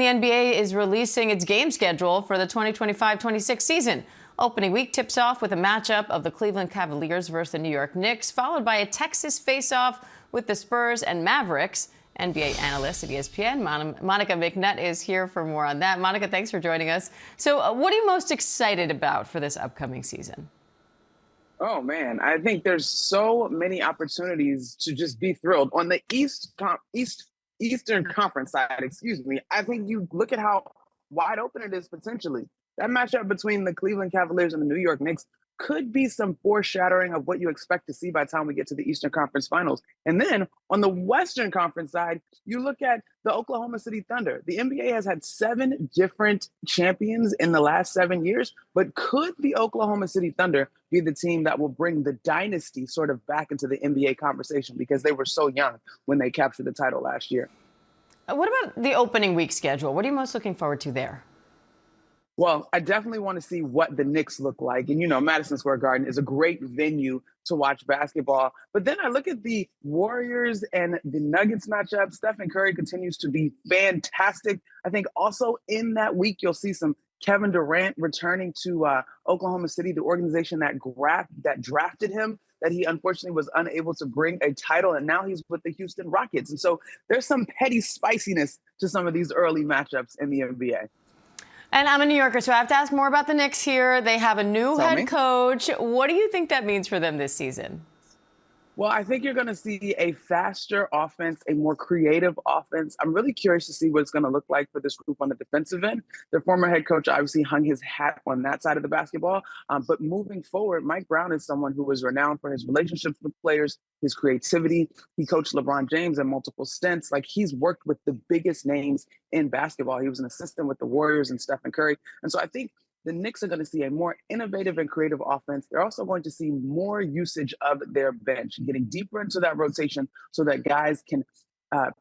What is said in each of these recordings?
The NBA is releasing its game schedule for the 2025-26 season. Opening week tips off with a matchup of the Cleveland Cavaliers versus the New York Knicks, followed by a Texas face-off with the Spurs and Mavericks. NBA analyst at ESPN, Monica McNutt, is here for more on that. Monica, thanks for joining us. So what are you most excited about for this upcoming season? Oh, man, I think there's so many opportunities to just be thrilled. On the Eastern Conference side, I think you look at how wide open it is potentially. That matchup between the Cleveland Cavaliers and the New York Knicks could be some foreshadowing of what you expect to see by the time we get to the Eastern Conference Finals. And then on the Western Conference side, you look at the Oklahoma City Thunder. The NBA has had 7 different champions in the last 7 years, but could the Oklahoma City Thunder be the team that will bring the dynasty sort of back into the NBA conversation because they were so young when they captured the title last year? What about the opening week schedule? What are you most looking forward to there? Well, I definitely want to see what the Knicks look like. And, Madison Square Garden is a great venue to watch basketball. But then I look at the Warriors and the Nuggets matchup. Stephen Curry continues to be fantastic. I think also in that week, you'll see some Kevin Durant returning to Oklahoma City, the organization that drafted him, that he unfortunately was unable to bring a title. And now he's with the Houston Rockets. And so there's some petty spiciness to some of these early matchups in the NBA. And I'm a New Yorker, so I have to ask more about the Knicks here. They have a new head coach. What do you think that means for them this season? Well, I think you're going to see a faster offense, a more creative offense. I'm really curious to see what it's going to look like for this group on the defensive end. Their former head coach obviously hung his hat on that side of the basketball. But moving forward, Mike Brown is someone who was renowned for his relationships with players, his creativity. He coached LeBron James in multiple stints. Like, he's worked with the biggest names in basketball. He was an assistant with the Warriors and Stephen Curry. And so I think the Knicks are going to see a more innovative and creative offense. They're also going to see more usage of their bench, getting deeper into that rotation so that guys can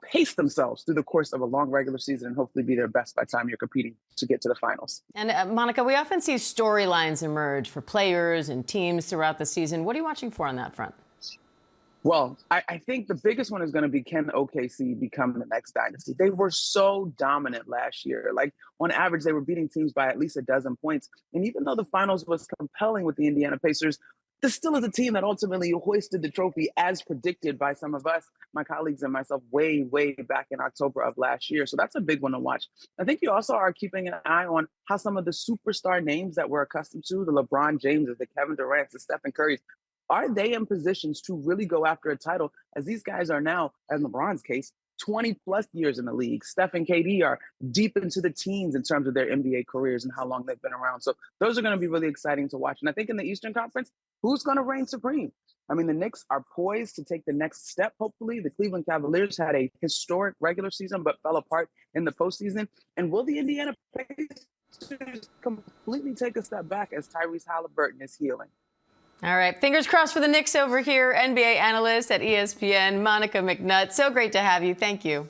pace themselves through the course of a long regular season and hopefully be their best by the time you're competing to get to the finals. And Monica, we often see storylines emerge for players and teams throughout the season. What are you watching for on that front? Well, I think the biggest one is going to be, can OKC become the next dynasty? They were so dominant last year. Like, on average, they were beating teams by at least a dozen points. And even though the finals was compelling with the Indiana Pacers, this still is a team that ultimately hoisted the trophy as predicted by some of us, my colleagues and myself, way, way back in October of last year. So that's a big one to watch. I think you also are keeping an eye on how some of the superstar names that we're accustomed to, the LeBron Jameses, the Kevin Durants, the Stephen Currys, are they in positions to really go after a title, as these guys are now, in LeBron's case, 20 plus years in the league? Steph and KD are deep into the teens in terms of their NBA careers and how long they've been around. So those are going to be really exciting to watch. And I think in the Eastern Conference, who's going to reign supreme? I mean, the Knicks are poised to take the next step, hopefully. The Cleveland Cavaliers had a historic regular season but fell apart in the postseason. And will the Indiana Pacers completely take a step back as Tyrese Halliburton is healing? All right. Fingers crossed for the Knicks over here. NBA analyst at ESPN, Monica McNutt. So great to have you. Thank you.